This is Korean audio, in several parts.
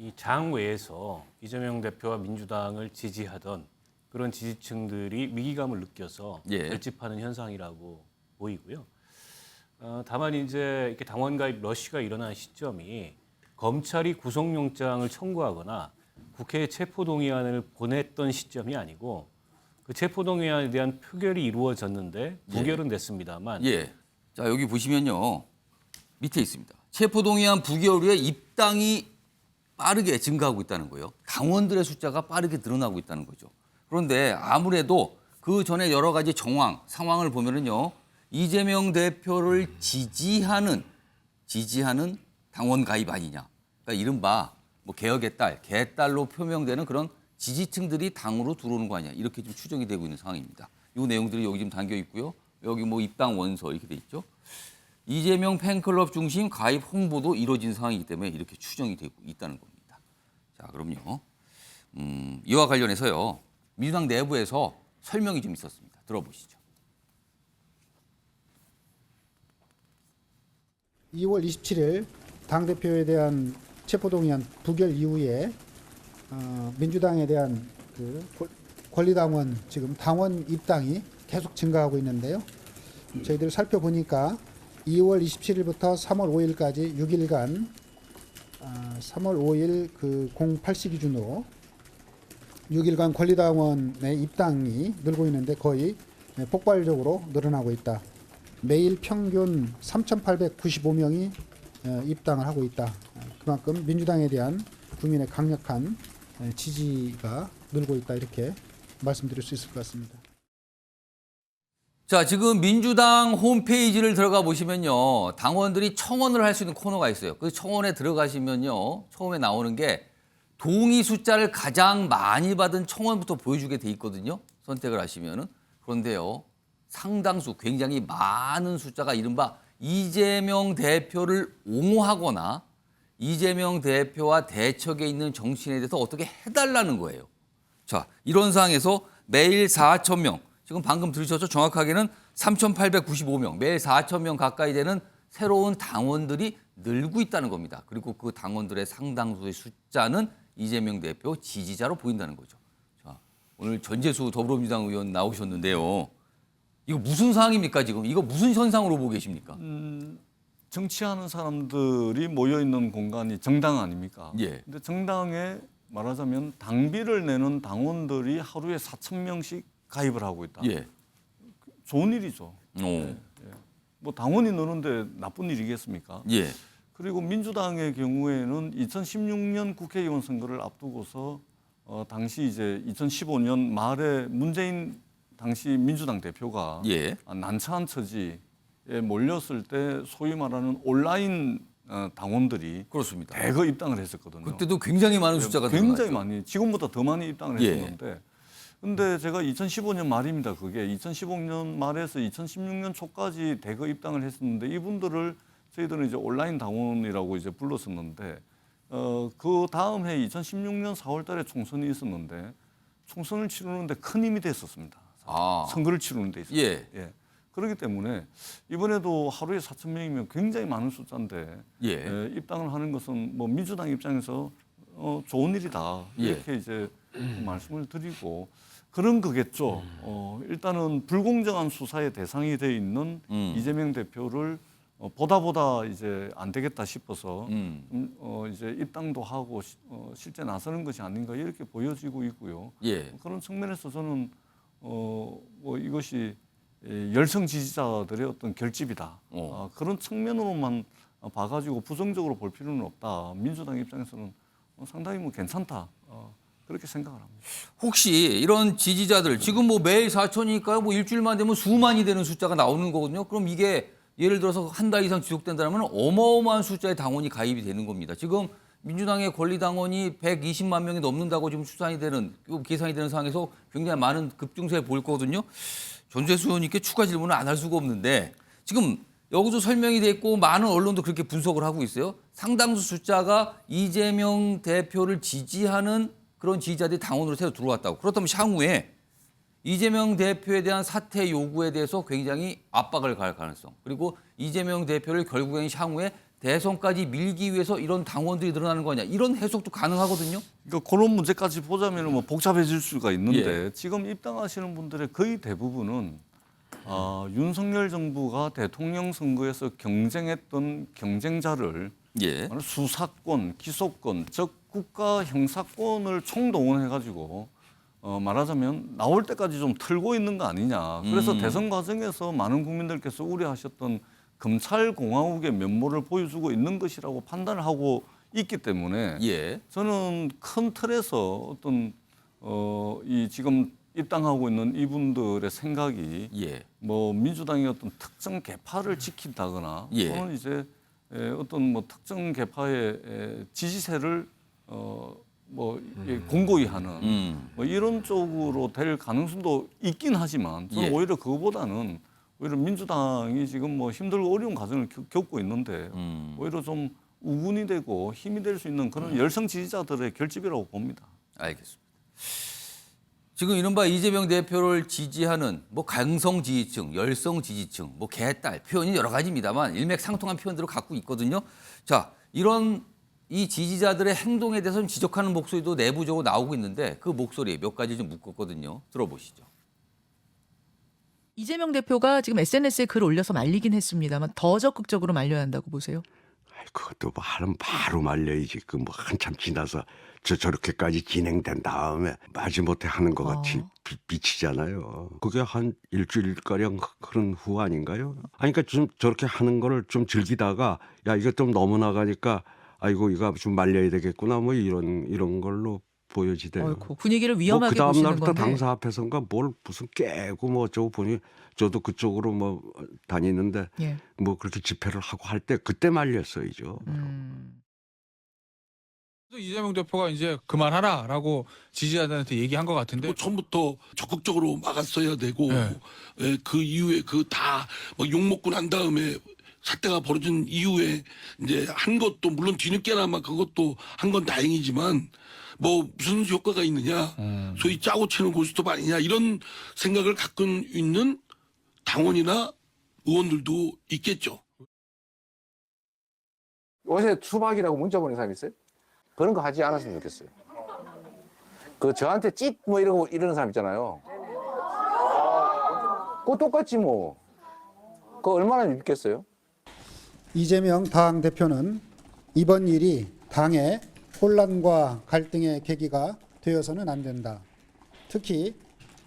이 장외에서 이재명 대표와 민주당을 지지하던 그런 지지층들이 위기감을 느껴서 예. 결집하는 현상이라고 보이고요. 다만 이제 이렇게 당원 가입 러시가 일어난 시점이 검찰이 구속영장을 청구하거나 국회에 체포동의안을 보냈던 시점이 아니고 그 체포동의안에 대한 표결이 이루어졌는데 부결은 됐습니다만 예. 자, 여기 보시면요. 밑에 있습니다. 체포동의안 부결 후에 입당이 빠르게 증가하고 있다는 거예요. 당원들의 숫자가 빠르게 늘어나고 있다는 거죠. 그런데 아무래도 그 전에 여러 가지 상황을 보면은요. 이재명 대표를 지지하는 당원 가입 아니냐. 그러니까 이른바 뭐 개혁의 딸, 개딸로 표명되는 그런 지지층들이 당으로 들어오는 거 아니냐. 이렇게 좀 추정이 되고 있는 상황입니다. 이 내용들이 여기 지금 담겨 있고요. 여기 뭐 입당 원서 이렇게 돼 있죠. 이재명 팬클럽 중심 가입 홍보도 이루어진 상황이기 때문에 이렇게 추정이 되고 있다는 겁니다. 자, 그럼요. 이와 관련해서요. 민주당 내부에서 설명이 좀 있었습니다. 들어보시죠. 2월 27일 당대표에 대한 체포동의안 부결 이후에 민주당에 대한 그 권리당원 지금 당원 입당이 계속 증가하고 있는데요. 저희들 살펴보니까 2월 27일부터 3월 5일까지 6일간 3월 5일 그 08시 기준으로 6일간 권리당원의 입당이 늘고 있는데 거의 폭발적으로 늘어나고 있다. 매일 평균 3,895명이 입당을 하고 있다. 그만큼 민주당에 대한 국민의 강력한 지지가 늘고 있다. 이렇게 말씀드릴 수 있을 것 같습니다. 자, 지금 민주당 홈페이지를 들어가 보시면요. 당원들이 청원을 할 수 있는 코너가 있어요. 그 청원에 들어가시면요. 처음에 나오는 게 동의 숫자를 가장 많이 받은 청원부터 보여주게 돼 있거든요. 선택을 하시면은. 그런데요. 상당수 굉장히 많은 숫자가 이른바 이재명 대표를 옹호하거나 이재명 대표와 대척에 있는 정치인에 대해서 어떻게 해달라는 거예요. 자, 이런 상황에서 매일 4,000명, 지금 방금 들으셨죠? 정확하게는 3,895명, 매일 4,000명 가까이 되는 새로운 당원들이 늘고 있다는 겁니다. 그리고 그 당원들의 상당수의 숫자는 이재명 대표 지지자로 보인다는 거죠. 자, 오늘 전재수 더불어민주당 의원 나오셨는데요. 이거 무슨 상황입니까 지금? 이거 무슨 현상으로 보고 계십니까? 정치하는 사람들이 모여 있는 공간이 정당 아닙니까? 예. 근데 정당에 말하자면 당비를 내는 당원들이 하루에 4,000명씩 가입을 하고 있다. 예. 좋은 일이죠. 오. 뭐 당원이 느는데 나쁜 일이겠습니까? 예. 그리고 민주당의 경우에는 2016년 국회의원 선거를 앞두고서 당시 이제 2015년 말에 문재인 당시 민주당 대표가 예. 난처한 처지에 몰렸을 때 소위 말하는 온라인 당원들이 그렇습니다. 대거 입당을 했었거든요. 그때도 굉장히 많은 숫자가 굉장히 늘어났죠. 많이, 지금보다 더 많이 입당을 예. 했었는데 근데 제가 2015년 말입니다. 그게 2015년 말에서 2016년 초까지 대거 입당을 했었는데 이분들을 저희들은 이제 온라인 당원이라고 이제 불렀었는데 그 다음 해 2016년 4월달에 총선이 있었는데 총선을 치르는데 큰 힘이 됐었습니다. 선거를 치르는 데 있어요. 예. 그렇기 때문에 이번에도 하루에 4,000명이면 굉장히 많은 숫자인데 예. 입당을 하는 것은 뭐 민주당 입장에서 좋은 일이다 이렇게 이제 말씀을 드리고 그런 거겠죠. 일단은 불공정한 수사의 대상이 돼 있는 이재명 대표를 보다 이제 안 되겠다 싶어서 이제 입당도 하고 실제 나서는 것이 아닌가 이렇게 보여지고 있고요. 예. 그런 측면에서 저는 뭐 이것이 열성 지지자들의 어떤 결집이다. 그런 측면으로만 봐가지고 부정적으로 볼 필요는 없다. 민주당 입장에서는 상당히 뭐 괜찮다. 그렇게 생각을 합니다. 혹시 이런 지지자들 지금 뭐 매일 4,000이니까요. 뭐 일주일만 되면 수만이 되는 숫자가 나오는 거거든요. 그럼 이게 예를 들어서 한 달 이상 지속된다면 어마어마한 숫자의 당원이 가입이 되는 겁니다. 지금 민주당의 권리당원이 120만 명이 넘는다고 지금 추산이 되는, 계산이 되는 상황에서 굉장히 많은 급증세에 보일 거거든요. 전재수 의원님께 추가 질문을 안 할 수가 없는데 지금 여기서 설명이 돼 있고 많은 언론도 그렇게 분석을 하고 있어요. 상당수 숫자가 이재명 대표를 지지하는 그런 지지자들이 당원으로 새로 들어왔다고. 그렇다면 향후에 이재명 대표에 대한 사퇴 요구에 대해서 굉장히 압박을 가할 가능성. 그리고 이재명 대표를 결국에는 향후에 대선까지 밀기 위해서 이런 당원들이 늘어나는 거냐 이런 해석도 가능하거든요. 그러니까 그런 문제까지 보자면 뭐 복잡해질 수가 있는데 지금 입당하시는 분들의 거의 대부분은 윤석열 정부가 대통령 선거에서 경쟁했던 경쟁자를 예. 수사권, 기소권, 즉 국가 형사권을 총동원해가지고 말하자면 나올 때까지 좀 틀고 있는 거 아니냐. 그래서 대선 과정에서 많은 국민들께서 우려하셨던 검찰 공화국의 면모를 보여주고 있는 것이라고 판단을 하고 있기 때문에 예. 저는 큰 틀에서 어떤 이 지금 입당하고 있는 이분들의 생각이 예. 뭐 민주당의 어떤 특정 계파를 지킨다거나 예. 또는 이제 어떤 뭐 특정 계파의 지지세를 공고히 하는 뭐 이런 쪽으로 될 가능성도 있긴 하지만 저는 예. 오히려 그거보다는 오히려 민주당이 지금 뭐 힘들고 어려운 과정을 겪고 있는데 오히려 좀 우군이 되고 힘이 될 수 있는 그런 열성 지지자들의 결집이라고 봅니다. 알겠습니다. 지금 이른바 이재명 대표를 지지하는 뭐 강성 지지층, 열성 지지층, 뭐 개딸 표현이 여러 가지입니다만 일맥상통한 표현들을 갖고 있거든요. 자, 이런 이 지지자들의 행동에 대해서 좀 지적하는 목소리도 내부적으로 나오고 있는데 그 목소리 몇 가지 좀 묶었거든요. 들어보시죠. 이재명 대표가 지금 SNS에 글 올려서 말리긴 했습니다만 더 적극적으로 말려야 한다고 보세요? 그것도 뭐 하면 바로 말려야지. 그 뭐 한참 지나서 저렇게까지 진행된 다음에 마지못해 하는 것 같이 미치잖아요. 그게 한 일주일가량 그런 후 아닌가요? 아니, 그러니까 좀 저렇게 하는 거를 좀 즐기다가 야, 이거 좀 너무 나가니까 아이고 이거 좀 말려야 되겠구나 뭐 이런 걸로 보여지대요. 어이구, 분위기를 위험하게 그 다음 보시는 날부터 건데. 당사 앞에선가 뭘 무슨 깨고 뭐 어쩌고 보니 저도 그쪽으로 뭐 다니는데 예. 뭐 그렇게 집회를 하고 할 때 그때 말렸어야죠. 이재명 대표가 이제 그만하라라고 지지자들한테 얘기한 것 같은데 뭐 처음부터 적극적으로 막았어야 되고 그 이후에 그 다 욕 먹고 난 다음에 사태가 벌어진 이후에 이제 한 것도 물론 뒤늦게나마 그것도 한 건 다행이지만 뭐 무슨 효과가 있느냐 소위 짜고 치는 고스톱 아니냐 이런 생각을 갖고 있는 당원이나 의원들도 있겠죠. 요새 수박이라고 문자 보낸 사람 있어요? 그런 거 하지 않았으면 좋겠어요. 그 저한테 찢 뭐 이러는 사람 있잖아요. 그거 똑같지 뭐. 그거 얼마나 믿겠어요? 이재명 당 대표는 이번 일이 당의 혼란과 갈등의 계기가 되어서는 안 된다. 특히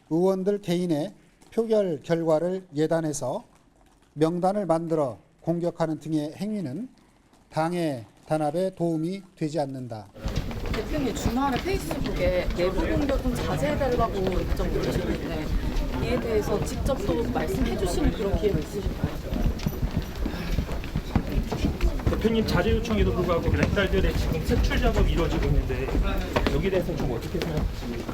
의원들 개인의 표결 결과를 예단해서 명단을 만들어 공격하는 등의 행위는 당의 단합에 도움이 되지 않는다. 대표님 주말에 페이스북에 내부 공격 좀 자제해달라고 일정 올리시는데 이에 대해서 직접 또 말씀해 주시는 그런 기회가 있으실까요? 대표님 자제 요청에도 불구하고 멘탈들의 지금 색출 작업이 이루어지고 있는데 여기에 대해서 좀 어떻게 생각하십니까?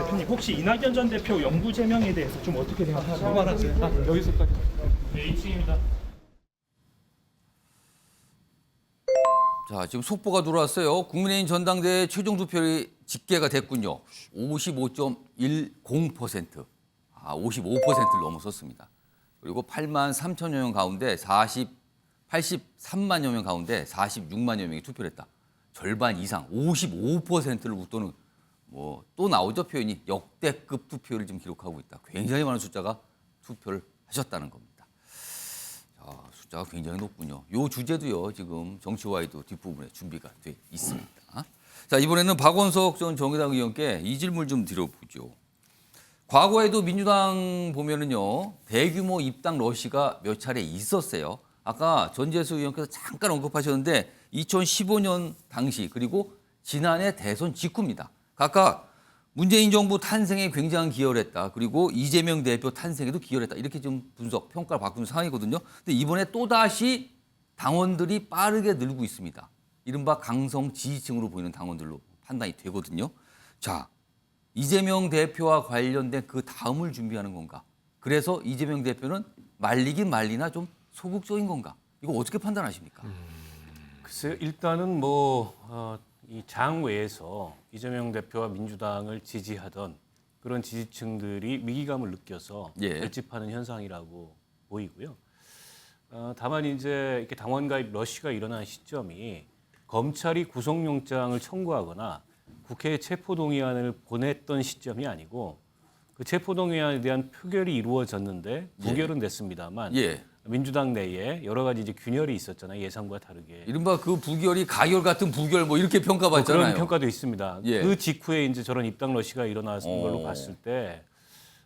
대표님 혹시 이낙연 전 대표 영구 제명에 대해서 좀 어떻게 생각하세요? 말하세요. 여기서까지. 네, 2층입니다. 자, 지금 속보가 들어왔어요. 국민의힘 전당대회 최종 투표율이 집계가 됐군요. 55.10%. 55%를 넘어섰습니다. 그리고 8만 3천여 명 가운데 83만여 명 가운데 46만여 명이 투표를 했다. 절반 이상 55%를 웃도는 뭐 또 나오죠 표현이 역대급 투표를 지금 기록하고 있다. 굉장히 많은 숫자가 투표를 하셨다는 겁니다. 자, 숫자가 굉장히 높군요. 이 주제도요 지금 정치와이도 뒷부분에 준비가 돼 있습니다. 자, 이번에는 박원석 전 정의당 의원께 이 질문 좀 드려보죠. 과거에도 민주당 보면은요 대규모 입당 러시가 몇 차례 있었어요. 아까 전재수 의원께서 잠깐 언급하셨는데 2015년 당시 그리고 지난해 대선 직후입니다. 각각 문재인 정부 탄생에 굉장히 기여했다. 그리고 이재명 대표 탄생에도 기여했다. 이렇게 좀 분석, 평가를 바꾸는 상황이거든요. 근데 이번에 또다시 당원들이 빠르게 늘고 있습니다. 이른바 강성 지지층으로 보이는 당원들로 판단이 되거든요. 자, 이재명 대표와 관련된 그 다음을 준비하는 건가? 그래서 이재명 대표는 말리긴 말리나 좀 소극적인 건가? 이거 어떻게 판단하십니까? 글쎄요, 일단은 이 장외에서 이재명 대표와 민주당을 지지하던 그런 지지층들이 위기감을 느껴서 예. 결집하는 현상이라고 보이고요. 다만 이제 이렇게 당원 가입 러시가 일어난 시점이 검찰이 구속영장을 청구하거나 국회에 체포동의안을 보냈던 시점이 아니고 그 체포동의안에 대한 표결이 이루어졌는데 부결은 됐습니다만 예. 민주당 내에 여러 가지 이제 균열이 있었잖아요. 예상과 다르게. 이른바 그 부결이 가결 같은 부결 뭐 이렇게 평가받잖아요. 그런 평가도 있습니다. 예. 그 직후에 이제 저런 입당 러시가 일어난 걸로 봤을 때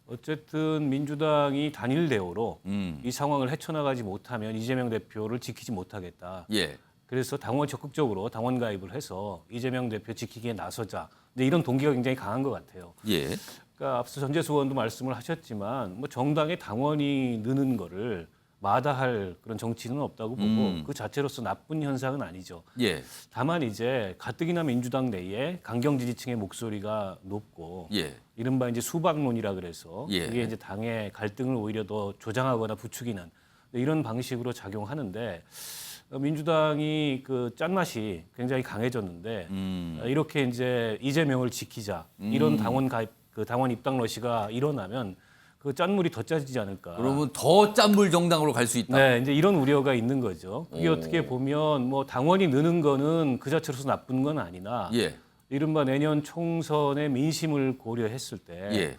어쨌든 민주당이 단일 대우로 이 상황을 헤쳐나가지 못하면 이재명 대표를 지키지 못하겠다. 예. 그래서 당원 적극적으로 당원 가입을 해서 이재명 대표 지키기에 나서자. 근데 이런 동기가 굉장히 강한 것 같아요. 예. 그러니까 앞서 전재수 의원도 말씀을 하셨지만 뭐 정당의 당원이 느는 거를 마다할 그런 정치는 없다고 보고 그 자체로서 나쁜 현상은 아니죠. 예. 다만 이제 가뜩이나 민주당 내에 강경 지지층의 목소리가 높고 예. 이른바 이제 수박론이라 그래서 예. 그게 이제 당의 갈등을 오히려 더 조장하거나 부추기는 이런 방식으로 작용하는데 민주당이 그 짠맛이 굉장히 강해졌는데 이렇게 이제 이재명을 지키자 이런 당원 가입 그 당원 입당 러시가 일어나면 그 짠물이 더 짜지지 않을까. 그러면 더 짠물 정당으로 갈 수 있다. 네, 이제 이런 우려가 있는 거죠. 그게 오. 어떻게 보면 뭐 당원이 느는 거는 그 자체로서 나쁜 건 아니나 예. 이른바 내년 총선의 민심을 고려했을 때 예.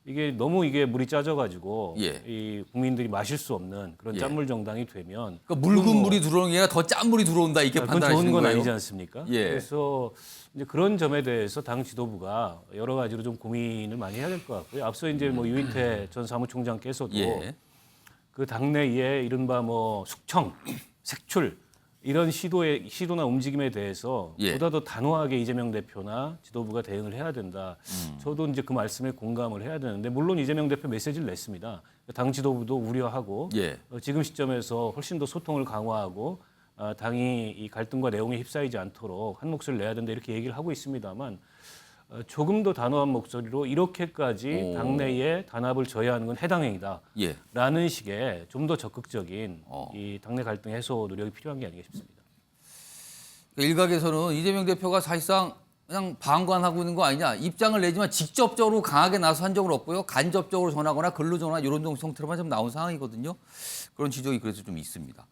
이게 너무 이게 물이 짜져가지고 예. 이 국민들이 마실 수 없는 그런 예. 짠물 정당이 되면 그러니까 묽은 물이 들어오는 게 아니라 더 짠 물이 들어온다 이렇게 그건 판단하시는 좋은 건 거예요? 아니지 않습니까? 예. 그래서 이제 그런 점에 대해서 당 지도부가 여러 가지로 좀 고민을 많이 해야 될 것 같고요. 앞서 이제 뭐 유인태 전 사무총장께서도 예. 그 당내에 이른바 뭐 숙청, 색출 이런 시도나 움직임에 대해서 예. 보다 더 단호하게 이재명 대표나 지도부가 대응을 해야 된다. 저도 이제 그 말씀에 공감을 해야 되는데 물론 이재명 대표 메시지를 냈습니다. 당 지도부도 우려하고 예. 지금 시점에서 훨씬 더 소통을 강화하고 당이 이 갈등과 내용에 휩싸이지 않도록 한 목소리를 내야 된다 이렇게 얘기를 하고 있습니다만 조금 더 단호한 목소리로 이렇게까지 당내에 단합을 저해하는 건 해당 행위다. 예. 라는 식의 좀 더 적극적인 어. 이 당내 갈등 해소 노력이 필요한 게 아닌가 싶습니다. 일각에서는 이재명 대표가 사실상 그냥 방관하고 있는 거 아니냐. 입장을 내지만 직접적으로 강하게 나서 한 적은 없고요. 간접적으로 전하거나 글로 전화 이런 형태로만 좀 나온 상황이거든요. 그런 지적이 그래서 좀 있습니다.